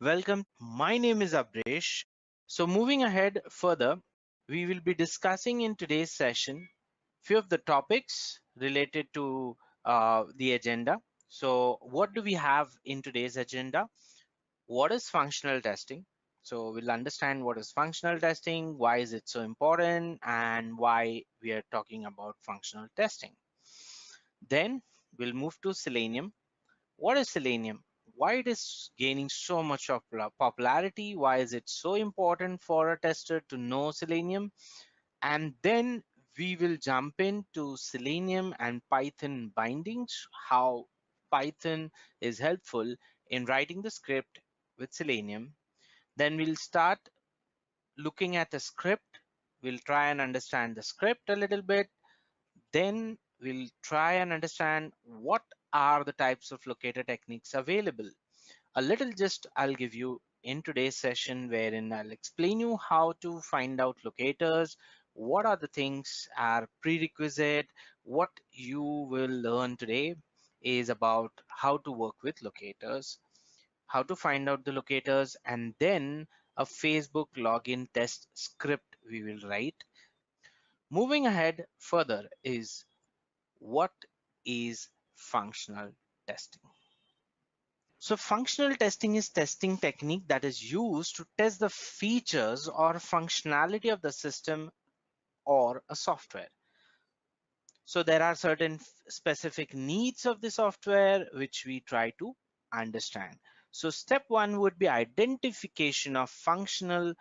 Welcome. My name is Abresh. So moving ahead further, we will be discussing in today's session few of the topics related to the agenda. So what do we have in today's agenda? What is functional testing? So we'll understand what is functional testing, why is it so important, and why we are talking about functional testing. Then we'll move to Selenium. What is Selenium? Why it is gaining so much of popularity? Why is it so important for a tester to know Selenium? And then we will jump into Selenium and Python bindings, how Python is helpful in writing the script with Selenium. Then we'll start looking at the script. We'll try and understand the script a little bit. Then we'll try and understand what are the types of locator techniques available. A little gist I'll give you in today's session, wherein I'll explain you how to find out locators, what are the things are prerequisite. What you will learn today is about how to work with locators, how to find out the locators, and then a Facebook login test script we will write. Moving ahead further is what is functional testing. So functional testing is testing technique that is used to test the features or functionality of the system or a software. So there are certain specific needs of the software which we try to understand. So step one would be identification of functions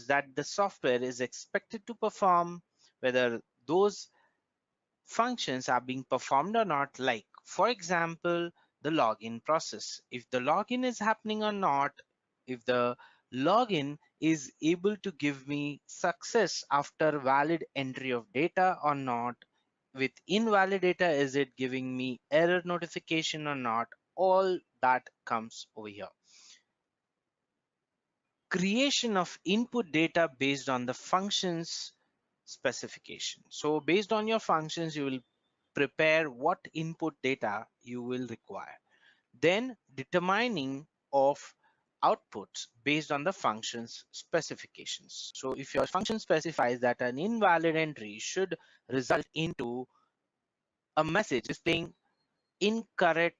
that the software is expected to perform, whether those functions are being performed or not. Like for example, the login process, if the login is happening or not, if the login is able to give me success after valid entry of data or not, with invalid data, is it giving me error notification or not? All that comes over here. Creation of input data based on the functions specification. So based on your functions, you will prepare what input data you will require. Then determining of outputs based on the functions specifications. So if your function specifies that an invalid entry should result into a message displaying incorrect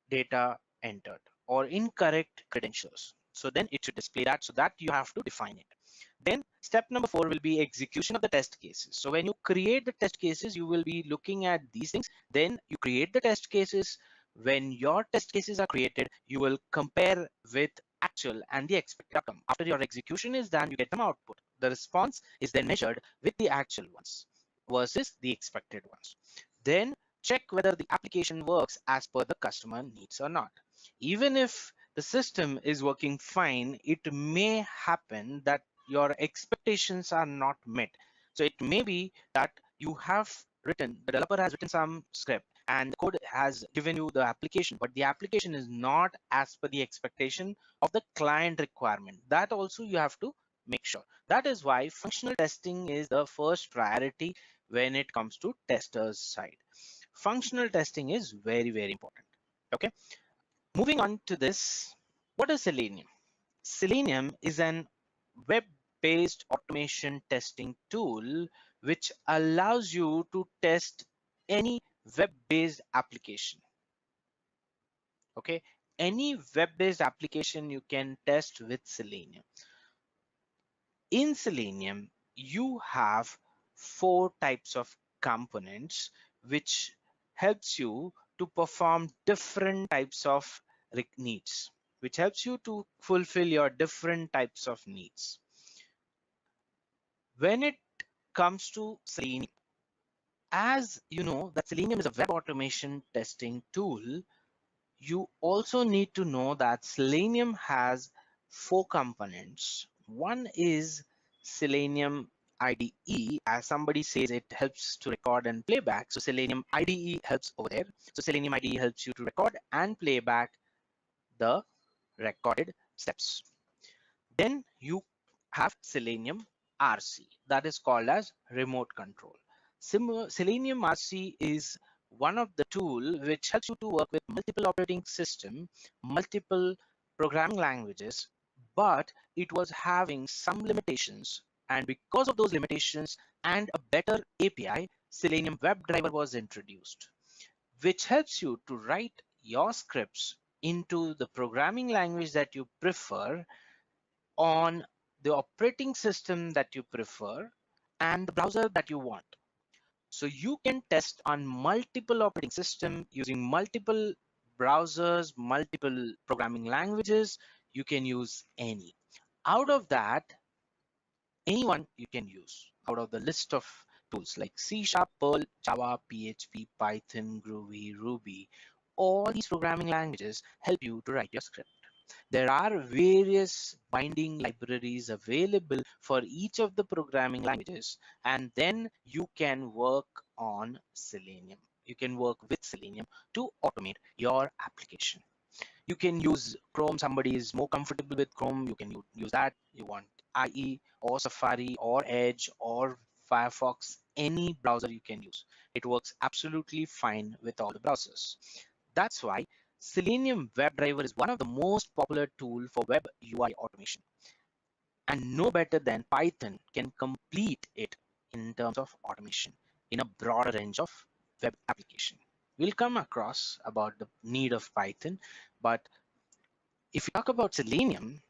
data entered or incorrect credentials, so then it should display that, so that you have to define it. Then step number 4 will be execution of the test cases. So when you create the test cases, you will be looking at these things. Then you create the test cases. When your test cases are created, you will compare with actual and the expected outcome. After your execution is done, you get some output. The response is then measured with the actual ones versus the expected ones. Then check whether the application works as per the customer needs or not. Even if the system is working fine, it may happen that your expectations are not met. So it may be that the developer has written some script and the code has given you the application, but the application is not as per the expectation of the client requirement. That also you have to make sure. That is why functional testing is the first priority when it comes to testers side. Functional testing is very, very important. Okay. Moving on to this, what is Selenium? Selenium is an web-based automation testing tool which allows you to test any web-based application. Okay, any web-based application you can test with Selenium. In Selenium, you have 4 types of components which helps you to perform different types of needs, which helps you to fulfill your different types of needs. When it comes to Selenium, as you know that Selenium is a web automation testing tool, you also need to know that Selenium has 4 components. One is Selenium IDE. As somebody says, it helps to record and playback. So Selenium IDE helps over there. So Selenium IDE helps you to record and play back the recorded steps. Then you have Selenium RC, that is called as remote control. Selenium RC is one of the tool which helps you to work with multiple operating system, multiple programming languages, but it was having some limitations. And because of those limitations and a better API, Selenium WebDriver was introduced, which helps you to write your scripts into the programming language that you prefer on the operating system that you prefer and the browser that you want. So you can test on multiple operating systems using multiple browsers, multiple programming languages. You can use any. Out of that, anyone you can use out of the list of tools like C#, Perl, Java, PHP, Python, Groovy, Ruby. All these programming languages help you to write your script. There are various binding libraries available for each of the programming languages, and then you can work on Selenium. You can work with Selenium to automate your application. You can use Chrome. Somebody is more comfortable with Chrome, you can use that. You want IE or Safari or Edge or Firefox, any browser you can use. It works absolutely fine with all the browsers. That's why Selenium WebDriver is one of the most popular tools for web UI automation. And no better than Python can complete it in terms of automation in a broader range of web application. We'll come across about the need of Python, but if you talk about Selenium,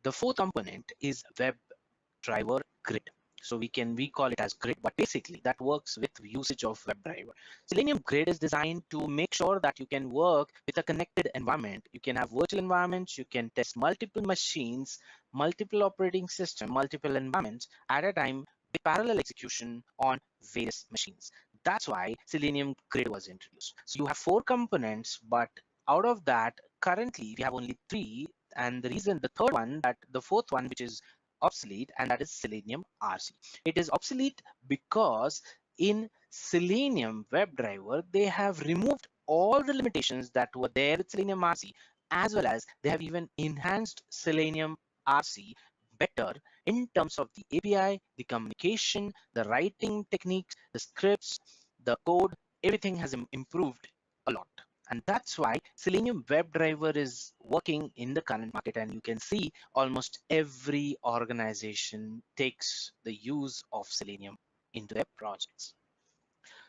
the fourth component is WebDriver grid. So we call it as grid, but basically that works with usage of WebDriver. Selenium grid is designed to make sure that you can work with a connected environment. You can have virtual environments, you can test multiple machines, multiple operating systems, multiple environments at a time with parallel execution on various machines. That's why Selenium grid was introduced. So you have four components, but out of that, currently we have only three. And the reason, the fourth one, which is obsolete, and that is Selenium RC. It is obsolete because in Selenium WebDriver, they have removed all the limitations that were there with Selenium RC, as well as they have even enhanced Selenium RC better in terms of the API, the communication, the writing techniques, the scripts, the code, everything has improved a lot. And that's why Selenium WebDriver is working in the current market, and you can see almost every organization takes the use of Selenium into their projects.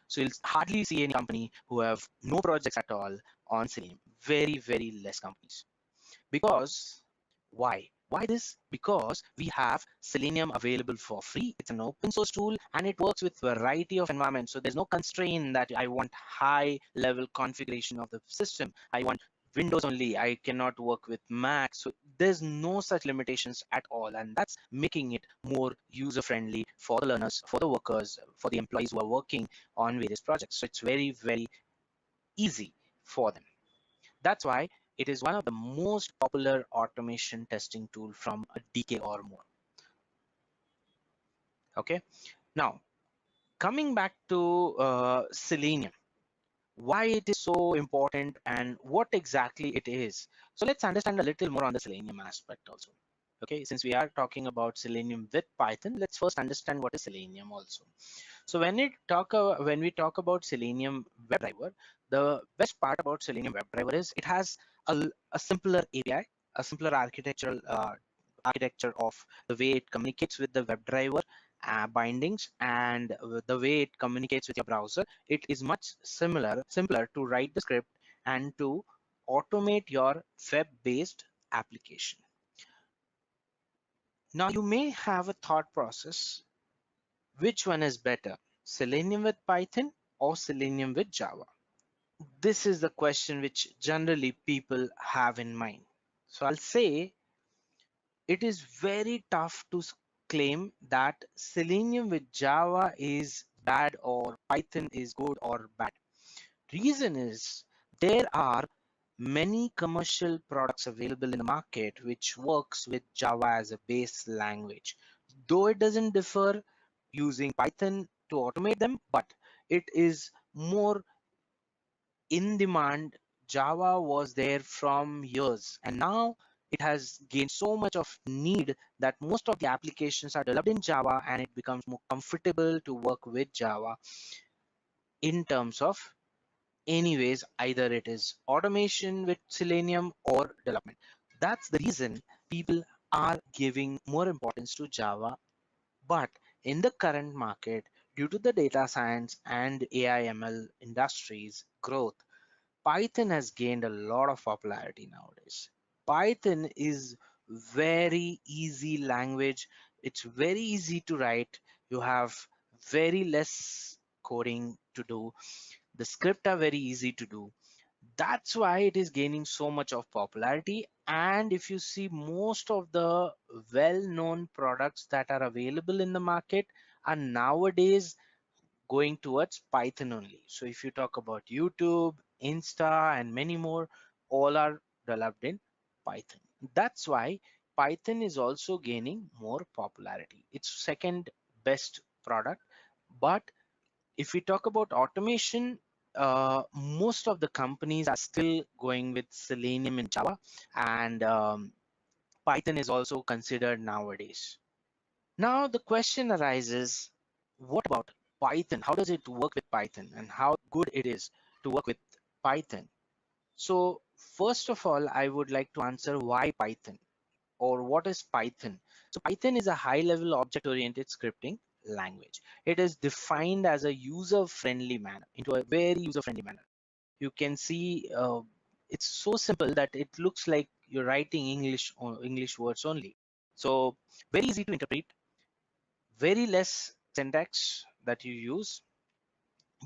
So you'll hardly see any company who have no projects at all on Selenium. Very, very less companies. Because why? Why this? Because we have Selenium available for free. It's an open source tool and it works with a variety of environments. So there's no constraint that I want high level configuration of the system. I want Windows only. I cannot work with Mac. So there's no such limitations at all. And that's making it more user friendly for the learners, for the workers, for the employees who are working on various projects. So it's very, very easy for them. That's why it is one of the most popular automation testing tool from a decade or more. Okay, now coming back to Selenium, why it is so important and what exactly it is. So let's understand a little more on the Selenium aspect also. Okay, since we are talking about Selenium with Python, let's first understand what is Selenium also. So when we talk about Selenium WebDriver, the best part about Selenium WebDriver is it has a simpler API, a simpler architecture of the way it communicates with the WebDriver bindings and the way it communicates with your browser. It is much simpler to write the script and to automate your web-based application. Now you may have a thought process. Which one is better, Selenium with Python or Selenium with Java? This is the question which generally people have in mind. So I'll say it is very tough to claim that Selenium with Java is bad or Python is good or bad. Reason is there are many commercial products available in the market which works with Java as a base language. Though it doesn't differ using Python to automate them, but it is more in demand. Java was there from years and now it has gained so much of need that most of the applications are developed in Java and it becomes more comfortable to work with Java in terms of anyways, either it is automation with Selenium or development. That's the reason people are giving more importance to Java. But in the current market, due to the data science and AI ML industries growth, Python has gained a lot of popularity nowadays. Python is very easy language. It's very easy to write. You have very less coding to do. The script are very easy to do. That's why it is gaining so much of popularity. And if you see, most of the well-known products that are available in the market are nowadays going towards Python only. So if you talk about YouTube, Insta, and many more, all are developed in Python. That's why Python is also gaining more popularity. It's second best product. But if we talk about automation, most of the companies are still going with Selenium and Java, and Python is also considered nowadays. Now the question arises, what about Python? How does it work with Python, and how good it is to work with Python? So first of all, I would like to answer why Python, or what is Python. So Python is a high-level object-oriented scripting language. It is defined as a user-friendly manner, into a very user-friendly manner. You can see it's so simple that it looks like you're writing English or English words only. So very easy to interpret, very less syntax that you use,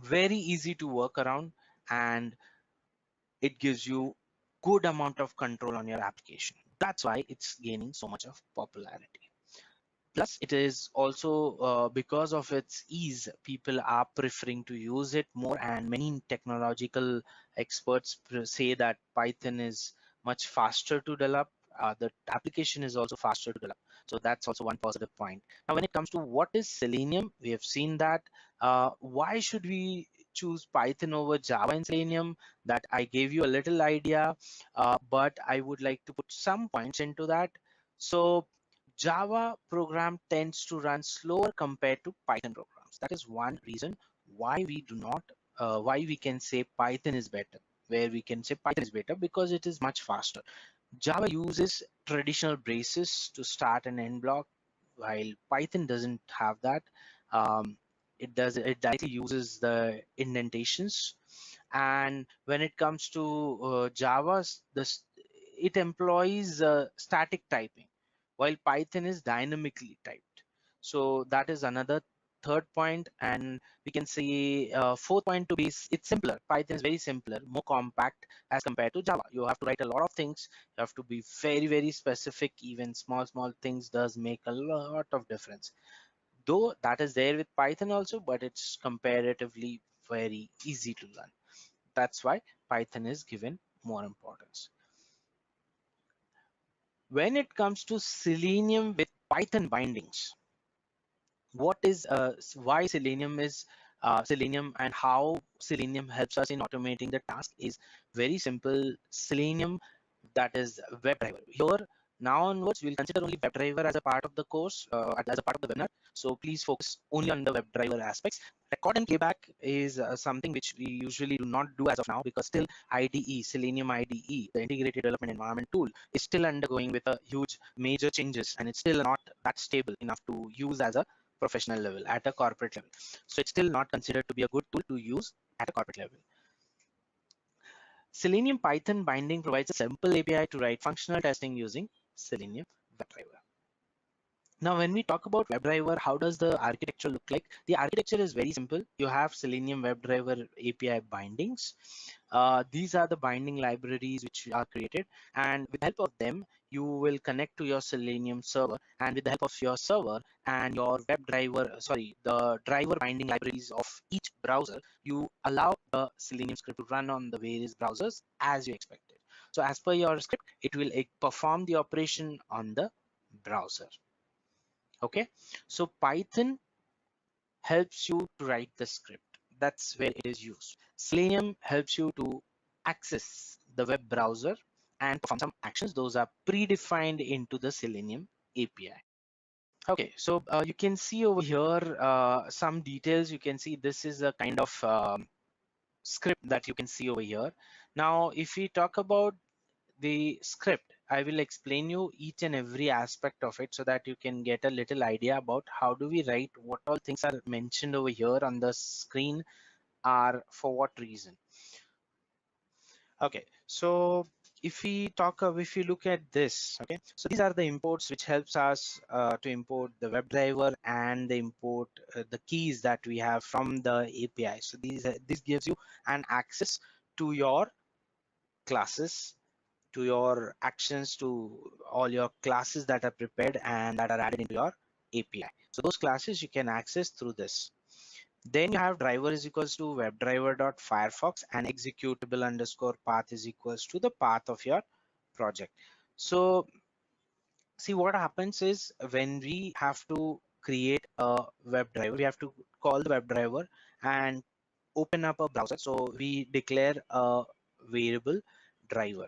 very easy to work around, and it gives you good amount of control on your application. That's why it's gaining so much of popularity. Plus, it is also because of its ease, people are preferring to use it more, and many technological experts say that Python is much faster to develop. The application is also faster to develop. So that's also one positive point. Now, when it comes to what is Selenium, we have seen that. Why should we choose Python over Java and Selenium? That I gave you a little idea, but I would like to put some points into that. So Java program tends to run slower compared to Python programs. That is one reason why we do not, why we can say Python is better. Where we can say Python is better because it is much faster. Java uses traditional braces to start and end block, while Python doesn't have that. It directly uses the indentations. And when it comes to Java, it employs static typing, while Python is dynamically typed. So that is another third point. And we can say fourth point to be, it's simpler. Python is very simpler, more compact as compared to Java. You have to write a lot of things. You have to be very, very specific. Even small things does make a lot of difference. Though that is there with Python also, but it's comparatively very easy to learn. That's why Python is given more importance. When it comes to Selenium with Python bindings, what is why Selenium is Selenium, and how Selenium helps us in automating the task is very simple. Selenium, that is WebDriver. Here, now onwards, we'll consider only WebDriver as a part of the course, as a part of the webinar. So please focus only on the WebDriver aspects. Record and playback is something which we usually do not do as of now, because still IDE, Selenium IDE, the integrated development environment tool, is still undergoing with a huge major changes, and it's still not that stable enough to use as a professional level, at a corporate level. So it's still not considered to be a good tool to use at a corporate level. Selenium Python binding provides a simple API to write functional testing using Selenium WebDriver. Now, when we talk about WebDriver, how does the architecture look like? The architecture is very simple. You have Selenium WebDriver API bindings. These are the binding libraries which are created, and with the help of them, you will connect to your Selenium server, and with the help of your server and your the driver binding libraries of each browser, you allow the Selenium script to run on the various browsers as you expected. So as per your script, it will perform the operation on the browser. Okay, so Python helps you to write the script. That's where it is used. Selenium helps you to access the web browser and perform some actions. Those are predefined into the Selenium API. Okay, so you can see over here some details. You can see this is a kind of script that you can see over here. Now, if we talk about the script, I will explain you each and every aspect of it so that you can get a little idea about how do we write, what all things are mentioned over here on the screen are for what reason. Okay, so if if you look at this, okay, so these are the imports which helps us to import the WebDriver and the import the keys that we have from the API. So this gives you an access to your classes, to your actions, to all your classes that are prepared and that are added into your API. So those classes you can access through this. Then you have driver is equals to webdriver.firefox and executable underscore path is equals to the path of your project. So see what happens is when we have to create a WebDriver, we have to call the WebDriver and open up a browser. So we declare a variable driver.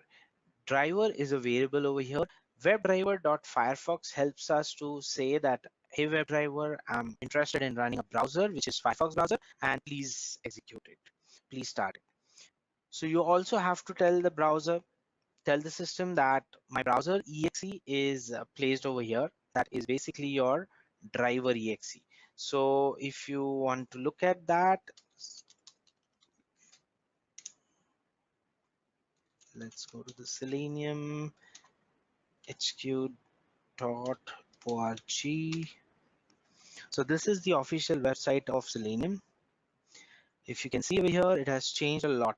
Driver is a variable over here. WebDriver.firefox helps us to say that, hey WebDriver, I'm interested in running a browser which is Firefox browser, and please execute it, please start it. So you also have to tell the browser, tell the system that my browser exe is placed over here. That is basically your driver exe. So if you want to look at that, let's go to the Selenium 𝐤𝐸.org. So this is the official website of Selenium. If you can see over here, it has changed a lot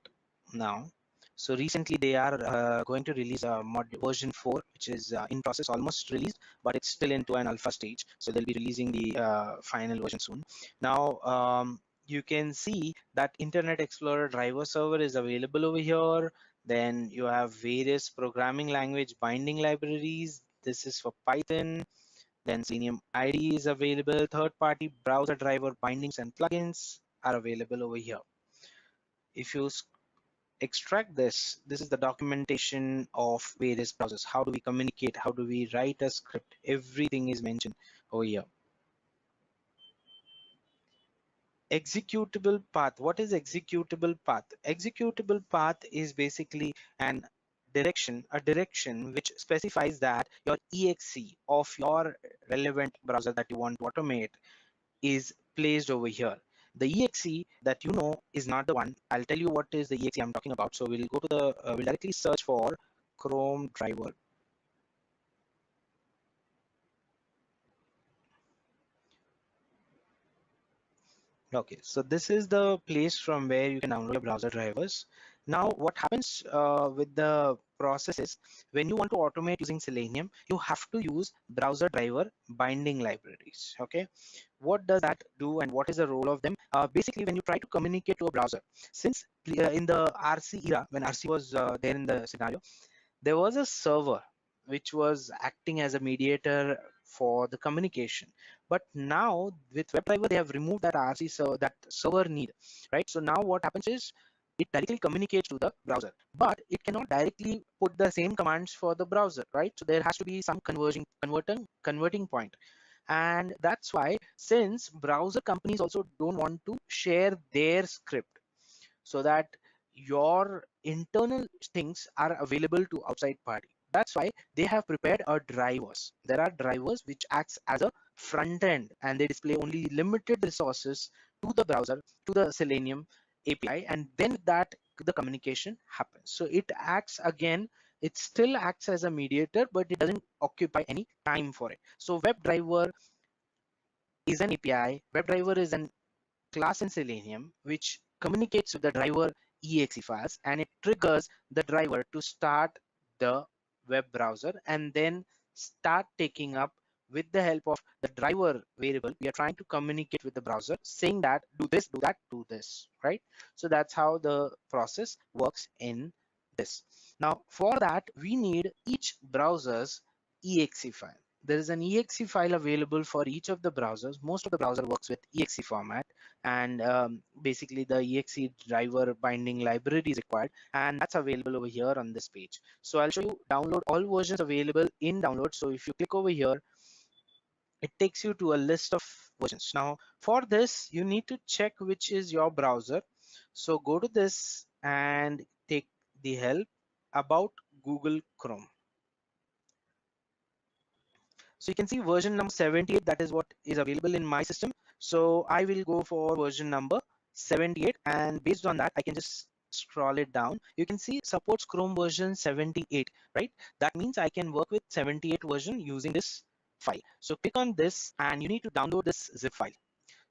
now. So recently they are going to release a version 4, which is in process, almost released, but it's still into an alpha stage. So they'll be releasing the final version soon. Now you can see that Internet Explorer driver server is available over here. Then you have various programming language binding libraries. This is for Python. Then Selenium IDE is available. Third-party browser driver bindings and plugins are available over here. If you extract this, this is the documentation of various browsers. How do we communicate? How do we write a script? Everything is mentioned over here. Executable path. What is executable path? Executable path is basically a direction which specifies that your exe of your relevant browser that you want to automate is placed over here. The exe that you know is not the one. I'll tell you what is the exe I'm talking about. So we'll go to the we'll directly search for Chrome driver. Okay, so this is the place from where you can download your browser drivers. Now, what happens with the process is when you want to automate using Selenium, you have to use browser driver binding libraries. Okay, what does that do and what is the role of them? Basically, when you try to communicate to a browser, since in the RC era, when RC was there in the scenario, there was a server which was acting as a mediator for the communication. But now with WebDriver, they have removed that RC that server need, right? So now what happens is it directly communicates to the browser, but it cannot directly put the same commands for the browser, right? So there has to be some converting point. And that's why, since browser companies also don't want to share their script so that your internal things are available to outside party, that's why they have prepared a drivers. There are drivers which acts as a front end and they display only limited resources to the browser, to the Selenium API, and then that the communication happens. So it acts again, it still acts as a mediator, but it doesn't occupy any time for it. So WebDriver is an API. WebDriver is an class in Selenium which communicates with the driver exe files, and it triggers the driver to start the web browser and then start taking up, with the help of the driver variable, we are trying to communicate with the browser saying that do this, do that, do this, right? So that's how the process works in this. Now for that we need each browser's exe file. There is an exe file available for each of the browsers. Most of the browser works with exe format, and basically the exe driver binding library is required, and that's available over here on this page. So I'll show you download all versions available in download. So if you click over here, it takes you to a list of versions. Now for this you need to check which is your browser. So go to this and take the help about Google Chrome. So you can see version number 78, that is what is available in my system. So I will go for version number 78, and based on that I can just scroll it down. You can see supports Chrome version 78, right? That means I can work with 78 version using this file. So click on this and you need to download this zip file.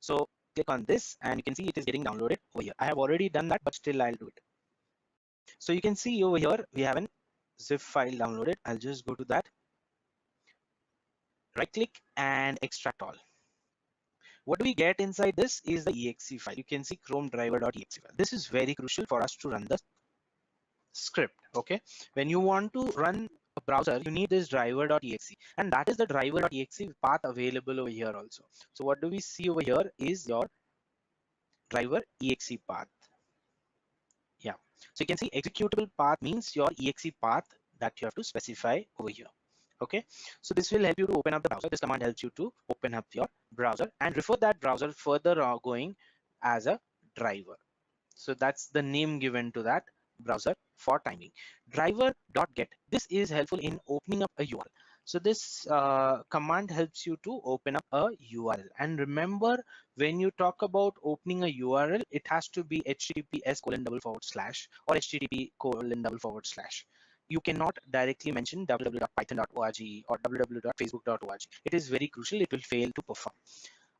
So click on this and you can see it is getting downloaded over here. I have already done that, but still I'll do it. So you can see over here we have an zip file downloaded. I'll just go to that, right click and extract all. What do we get inside this is the exe file. You can see chrome driver.exe file. This is very crucial for us to run the script. Okay, when you want to run a browser, you need this driver.exe, and that is the driver.exe path available over here also. So what do we see over here is your driver exe path. Yeah, so you can see executable path means your exe path that you have to specify over here. Okay, so this will help you to open up the browser. This command helps you to open up your browser and refer that browser further going as a driver. So that's the name given to that browser for timing. Driver.get, this is helpful in opening up a URL. So this command helps you to open up a URL. And remember, when you talk about opening a URL, it has to be https:// or http://. You cannot directly mention www.python.org or www.facebook.org. It is very crucial. It will fail to perform.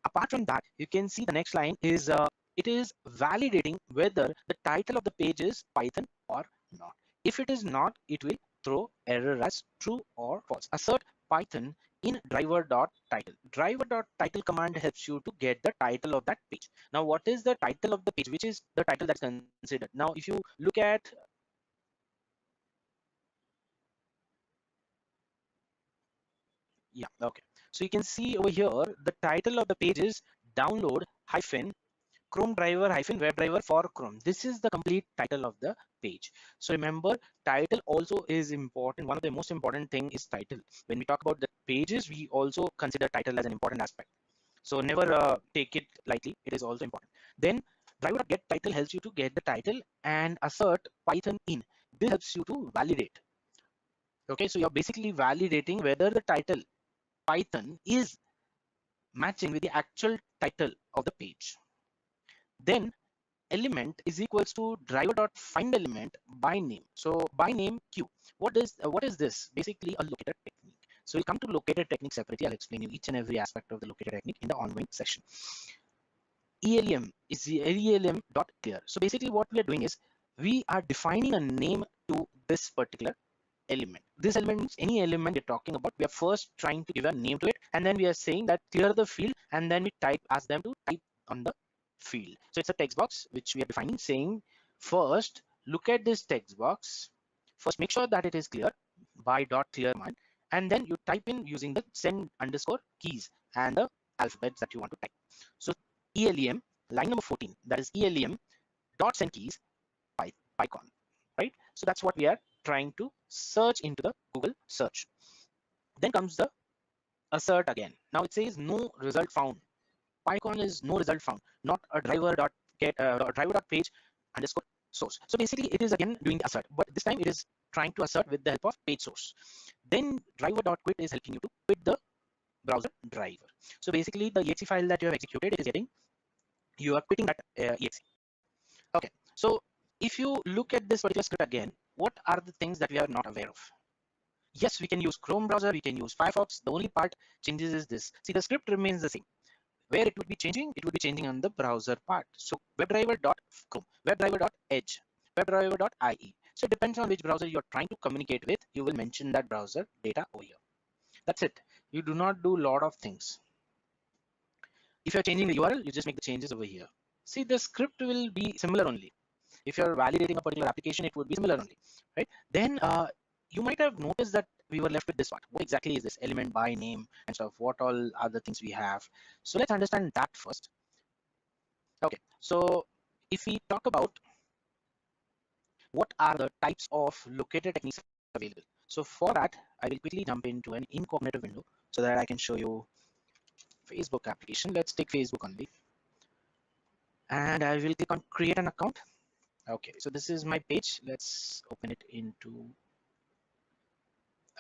Apart from that, you can see the next line is it is validating whether the title of the page is Python or not. If it is not, it will throw error as true or false. Assert Python in driver.title. Driver.title command helps you to get the title of that page. Now, what is the title of the page? Which is the title that's considered? Now, if you look at okay. So you can see over here, the title of the page is download hyphen Chrome driver hyphen WebDriver for Chrome. This is the complete title of the page. So remember, title also is important. One of the most important thing is title. When we talk about the pages, we also consider title as an important aspect. So never take it lightly. It is also important. Then driver.get title helps you to get the title and assert Python in. This helps you to validate. Okay, so you're basically validating whether the title Python is matching with the actual title of the page. Then element is equals to driver.find element by name. So by name q. What is this? Basically a locator technique. So we'll come to locator technique separately. I'll explain you each and every aspect of the locator technique in the ongoing session. ELM is the ELM.clear. So basically what we are doing is we are defining a name to this particular element. This element means any element we're talking about, we are first trying to give a name to it, and then we are saying that clear the field, and then we ask them to type on the field. So it's a text box which we are defining, saying first look at this text box, first make sure that it is clear by .clear command, and then you type in using the send underscore keys and the alphabets that you want to type. So ELM line number 14, that is ELM dot send keys Python, right? So that's what we are trying to search into the Google search. Then comes the assert again. Now it says no result found. Python is no result found, not a driver.page underscore source. So basically it is again doing the assert, but this time it is trying to assert with the help of page source. Then driver.quit is helping you to quit the browser driver. So basically the exe file that you have executed, it is getting, you are quitting that exe. Okay, so if you look at this particular script again, what are the things that we are not aware of? Yes, we can use Chrome browser, we can use Firefox. The only part changes is this. See, the script remains the same. Where it would be changing? It would be changing on the browser part. So WebDriver.Chrome, WebDriver.Edge, WebDriver.IE. So it depends on which browser you're trying to communicate with. You will mention that browser data over here. That's it. You do not do a lot of things. If you're changing the URL, you just make the changes over here. See, the script will be similar only. If you're validating a particular application, it would be similar only, right? Then you might have noticed that we were left with this part. What exactly is this element by name and stuff? What all are the things we have? So let's understand that first. Okay, so if we talk about what are the types of locator techniques available, so for that I will quickly jump into an incognito window so that I can show you Facebook application. Let's take Facebook only, and I will click on create an account. Okay, so this is my page. Let's open it into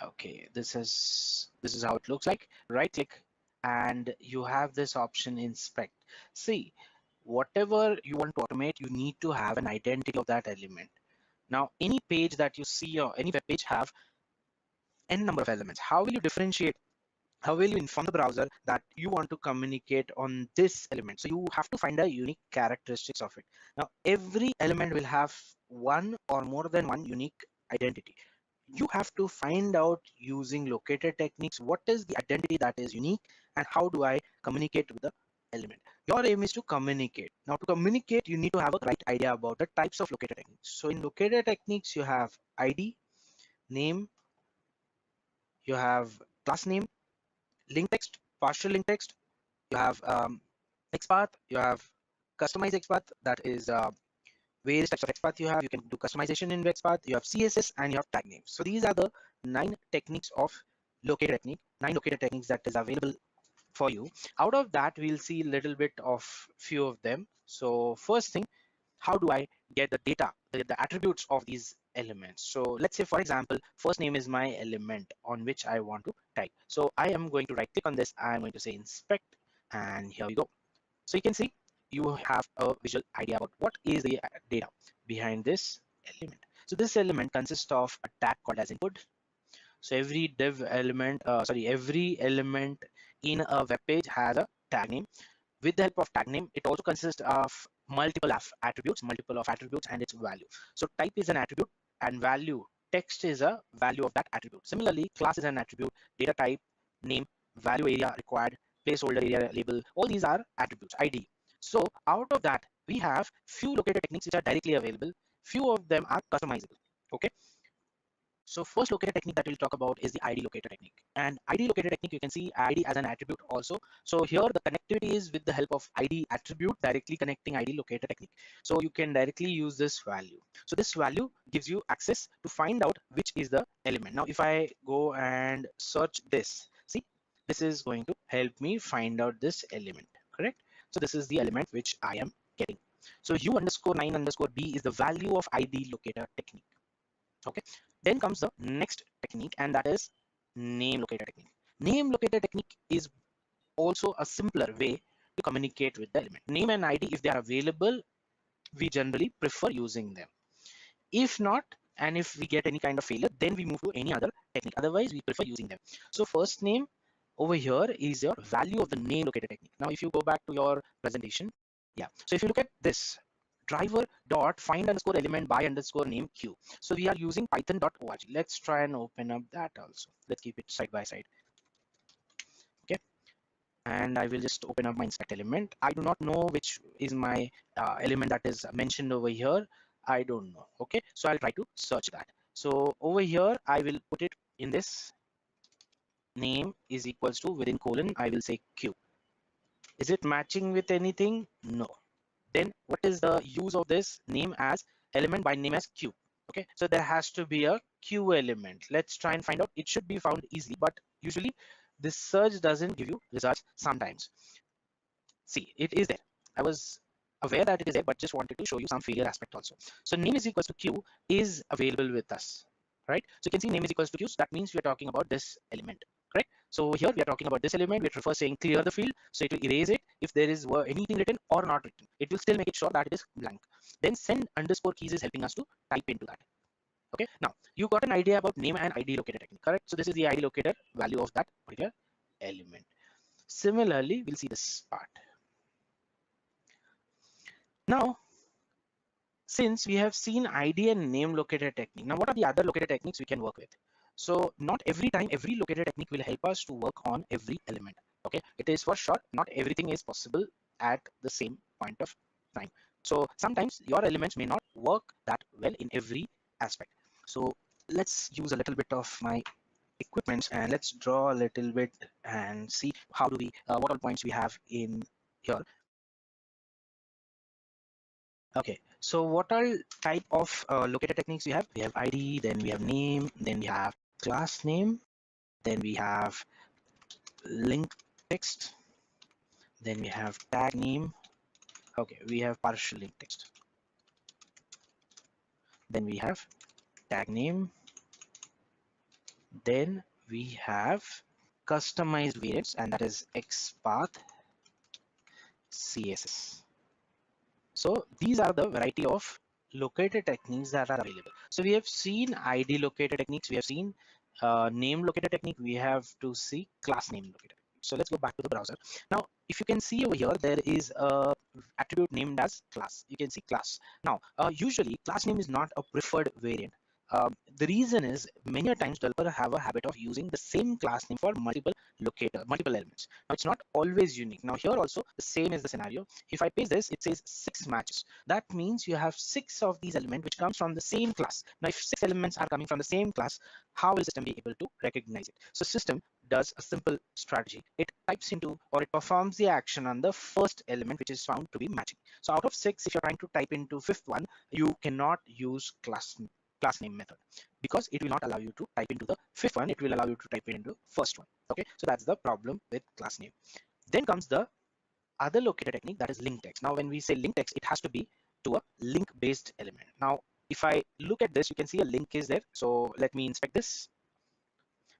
Okay, this is how it looks like. Right click and you have this option inspect. See, whatever you want to automate, you need to have an identity of that element. Now, any page that you see or any web page have n number of elements. How will you differentiate? How will you inform the browser that you want to communicate on this element? So you have to find a unique characteristics of it. Now, every element will have one or more than one unique identity. You have to find out using locator techniques what is the identity that is unique and how do I communicate with the element. Your aim is to communicate. Now, to communicate, you need to have a right idea about the types of locator techniques. So in locator techniques, you have ID, name, you have class name, link text, partial link text, you have XPath, you have customized XPath, that is various types of XPath you have. You can do customization in XPath, you have CSS, and you have tag names. So these are the 9 techniques of locator technique, 9 locator techniques that is available for you. Out of that, we'll see a little bit of few of them. So first thing, how do I get the data, the attributes of these elements? So let's say, for example, first name is my element on which I want to type. So I am going to right click on this. I'm going to say inspect, and here we go. So you can see you have a visual idea about what is the data behind this element. So this element consists of a tag called as input. So every div element, every element in a web page has a tag name. With the help of tag name, it also consists of multiple attributes, and its value. So type is an attribute and value, text is a value of that attribute. Similarly, class is an attribute, data type, name, value area required, placeholder area label, all these are attributes, ID. So out of that, we have few locator techniques which are directly available. Few of them are customizable. Okay. So first locator technique that we'll talk about is the ID locator technique. And ID locator technique, you can see ID as an attribute also. So here the connectivity is with the help of ID attribute, directly connecting ID locator technique. So you can directly use this value. So this value gives you access to find out which is the element. Now, if I go and search this, see, this is going to help me find out this element, correct? So this is the element which I am getting. So u_9_b is the value of ID locator technique. Okay, then comes the next technique, and that is name locator technique. Name locator technique is also a simpler way to communicate with the element. Name and ID, if they are available, we generally prefer using them. If not, and if we get any kind of failure, then we move to any other technique. Otherwise, we prefer using them. So first name over here is your value of the name locator technique. Now, if you go back to your presentation, yeah. So if you look at this, driver dot find underscore element by underscore name q. So we are using python.org. Let's try and open up that also. Let's keep it side by side. Okay. And I will just open up my inspect element. I do not know which is my element that is mentioned over here. I don't know. Okay. So I'll try to search that. So over here, I will put it in this name is equals to within colon, I will say q. Is it matching with anything? No. Then what is the use of this name as element by name as q? Okay, so there has to be a q element. Let's try and find out. It should be found easily, but usually this search doesn't give you results sometimes. See, it is there. I was aware that it is there, but just wanted to show you some failure aspect also. So name is equals to q is available with us, right? So you can see name is equals to q. So that means we are talking about this element, correct? So here we are talking about this element. We prefer saying clear the field, so it will erase it if there is anything written or not written. It will still make it sure that it is blank. Then send underscore keys is helping us to type into that. Okay. Now you got an idea about name and ID locator technique, correct? So this is the ID locator value of that particular element. Similarly, we'll see this part. Now, since we have seen ID and name locator technique, now what are the other locator techniques we can work with? So not every time every locator technique will help us to work on every element. Okay, it is for sure not everything is possible at the same point of time. So sometimes your elements may not work that well in every aspect. So let's use a little bit of my equipments and let's draw a little bit and see how do we what all points we have in here. Okay, so what all type of locator techniques we have? We have ID, then we have name, then we have class name, then we have link text, then we have tag name. Okay, we have partial link text. Then we have tag name. Then we have customized variants, and that is XPath CSS. So these are the variety of locator techniques that are available. So we have seen ID locator techniques, we have seen name locator technique, we have to see class name locator. So let's go back to the browser. Now, if you can see over here, there is a attribute named as class. You can see class. Now, usually class name is not a preferred variant. The reason is many a times developers have a habit of using the same class name for multiple elements. Now it's not always unique. Now here also the same is the scenario. If I paste this, it says 6 matches. That means you have 6 of these elements which comes from the same class. Now if 6 elements are coming from the same class, how will system be able to recognize it? So system does a simple strategy. It types into or it performs the action on the first element which is found to be matching. So out of 6, if you're trying to type into fifth one, you cannot use class name method because it will not allow you to type into the fifth one. It will allow you to type it into first one. Okay, so that's the problem with class name. Then comes the other locator technique, that is link text. Now when we say link text, it has to be to a link based element. Now if I look at this, you can see a link is there. So let me inspect this.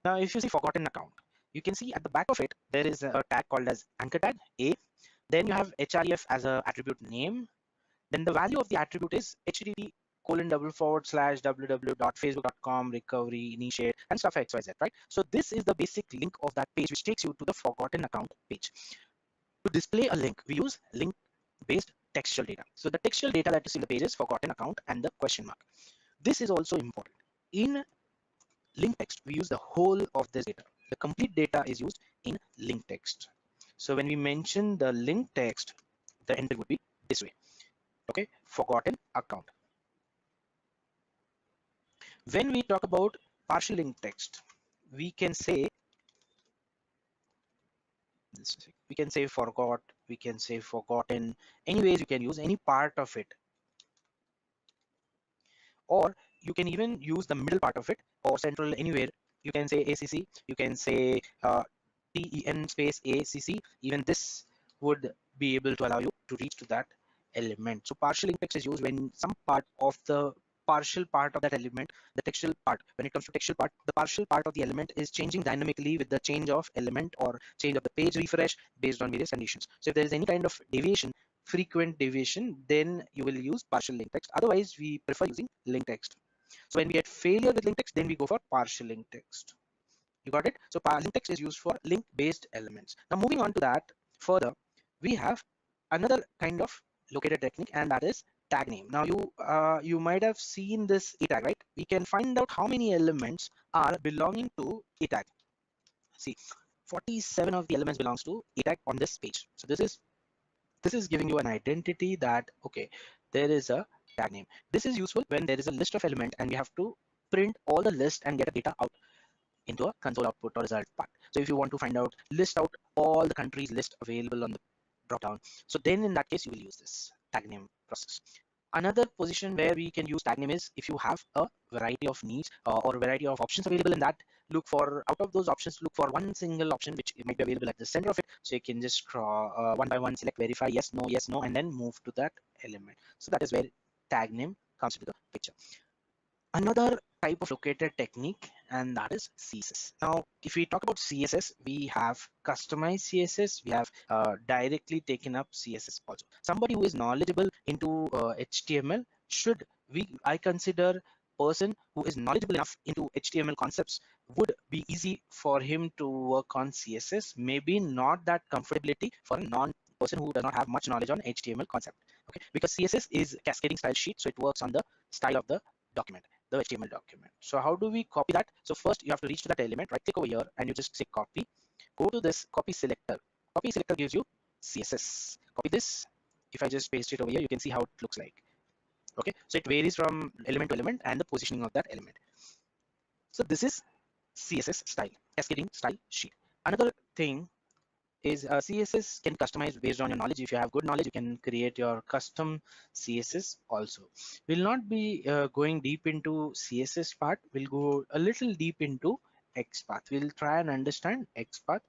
Now if you see forgotten account, you can see at the back of it there is a tag called as anchor tag A. Then you have href as a attribute name. Then the value of the attribute is http://www.facebook.com recovery initiate and stuff xyz, right? So this is the basic link of that page which takes you to the forgotten account page. To display a link, we use link based textual data. So the textual data that you see in the page is forgotten account and the question mark. This is also important. In link text, we use the whole of this data. The complete data is used in link text. So when we mention the link text, the entry would be this way. Okay, forgotten account. When we talk about partial link text, we can say this. We can say forgot, we can say forgotten. Anyways, you can use any part of it, or you can even use the middle part of it or central anywhere. You can say ACC, you can say TEN space ACC. Even this would be able to allow you to reach to that element. So partial link text is used when some part of the partial part of that element, the textual part, when it comes to textual part, the partial part of the element is changing dynamically with the change of element or change of the page refresh based on various conditions. So if there is any kind of deviation, frequent deviation, then you will use partial link text. Otherwise, we prefer using link text. So when we get failure with link text, then we go for partial link text. You got it? So link text is used for link based elements. Now moving on to that further, we have another kind of locator technique, and that is tag name. Now you might have seen this e tag, right? We can find out how many elements are belonging to e tag. See, 47 of the elements belongs to e tag on this page. So this is giving you an identity that okay, there is a tag name. This is useful when there is a list of element and we have to print all the list and get a data out into a console output or result part. So if you want to find out, list out all the countries list available on the drop down, so then in that case you will use this tag name process. Another position where we can use tag name is if you have a variety of needs or a variety of options available in that, look for out of those options, look for one single option which might be available at the center of it. So you can just draw one by one, select verify yes no, and then move to that element. So that is where tag name comes into the picture. Another type of locator technique, and that is CSS. Now if we talk about CSS, we have customized CSS, we have directly taken up CSS also. Somebody who is knowledgeable into HTML should, I consider person who is knowledgeable enough into HTML concepts would be easy for him to work on CSS. Maybe not that comfortability for a non person who does not have much knowledge on HTML concept. Okay, because CSS is cascading style sheet, so it works on the style of the document, the HTML document. So how do we copy that? So first you have to reach to that element, right click over here and you just say copy, go to this copy selector. Copy selector gives you CSS. Copy this. If I just paste it over here, you can see how it looks like. Okay, so it varies from element to element and the positioning of that element. So this is CSS style, cascading style sheet. Another thing is CSS can customize based on your knowledge. If you have good knowledge, you can create your custom CSS also. We'll not be going deep into CSS part. We'll go a little deep into XPath. We'll try and understand XPath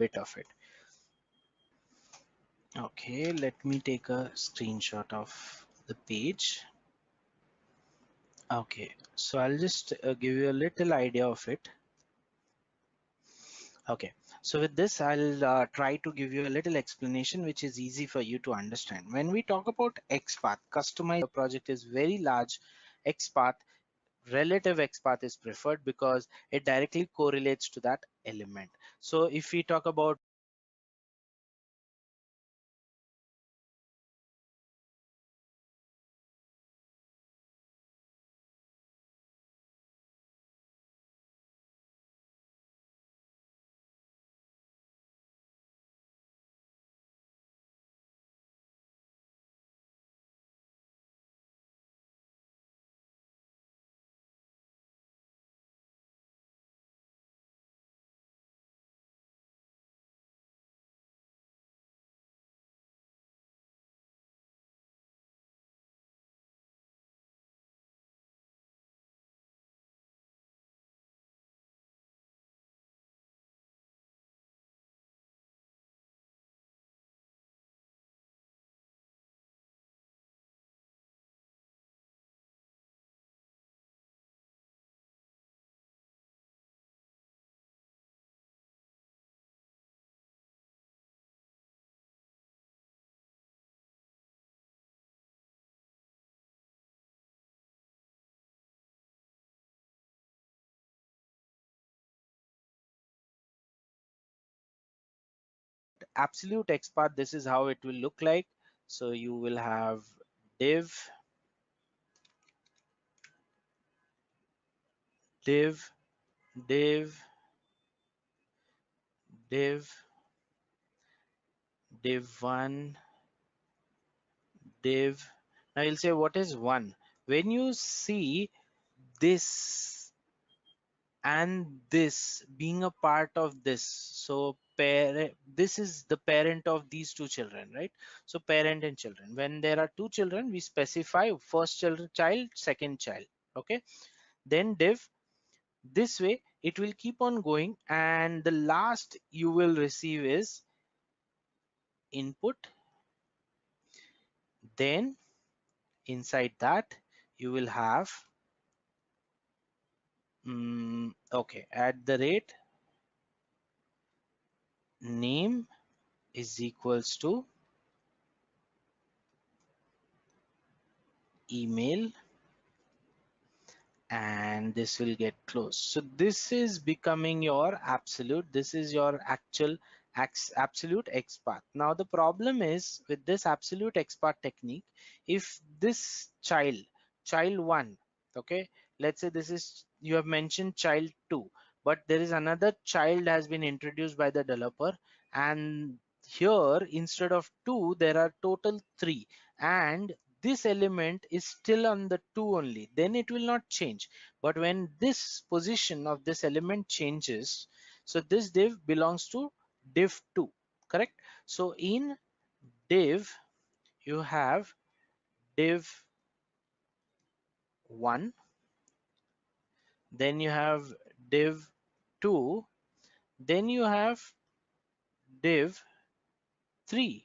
bit of it. Okay, let me take a screenshot of the page. Okay, so I'll just give you a little idea of it. Okay, so with this, I'll try to give you a little explanation which is easy for you to understand. When we talk about XPath, customize project is very large. XPath, relative XPath is preferred because it directly correlates to that element. So if we talk about absolute XPath, this is how it will look like. So you will have div, div, div, div, div1, div. Now you'll say, what is one? When you see this and this being a part of this, so parent, this is the parent of these two children, right? So parent and children, when there are two children, we specify first child, second child. Okay, then div, this way it will keep on going, and the last you will receive is input. Then inside that you will have okay, at the rate name is equals to email, and this will get closed. So this is becoming your absolute, this is your actual absolute XPath. Now the problem is with this absolute XPath technique, if this child 1, okay, let's say this is, you have mentioned child 2, but there is another child has been introduced by the developer, and here instead of 2 there are total 3, and this element is still on the 2 only, then it will not change. But when this position of this element changes, so this div belongs to div 2, correct? So in div you have div 1, then you have div 2, then you have div 3.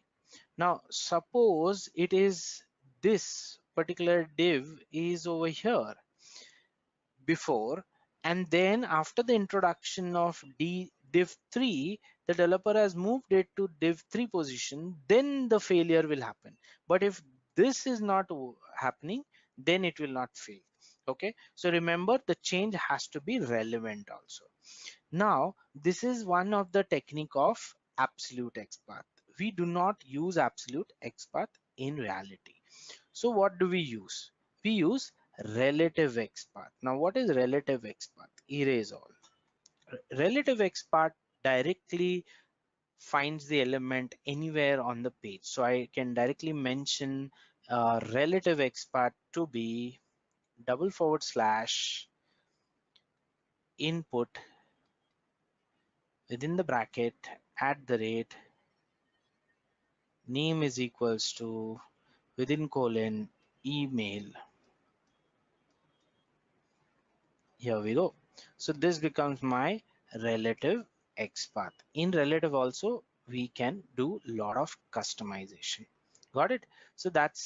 Now suppose it is this particular div is over here before, and then after the introduction of div 3, the developer has moved it to div 3 position, then the failure will happen. But if this is not happening, then it will not fail. Okay, so remember, the change has to be relevant also. Now this is one of the technique of absolute XPath. We do not use absolute XPath in reality. So what do we use? We use relative XPath. Now what is relative XPath? Erase all. Relative XPath directly finds the element anywhere on the page. So I can directly mention relative XPath to be // input within the bracket at the rate name is equals to within colon email. Here we go. So this becomes my relative XPath. In relative also, we can do a lot of customization. Got it? So that's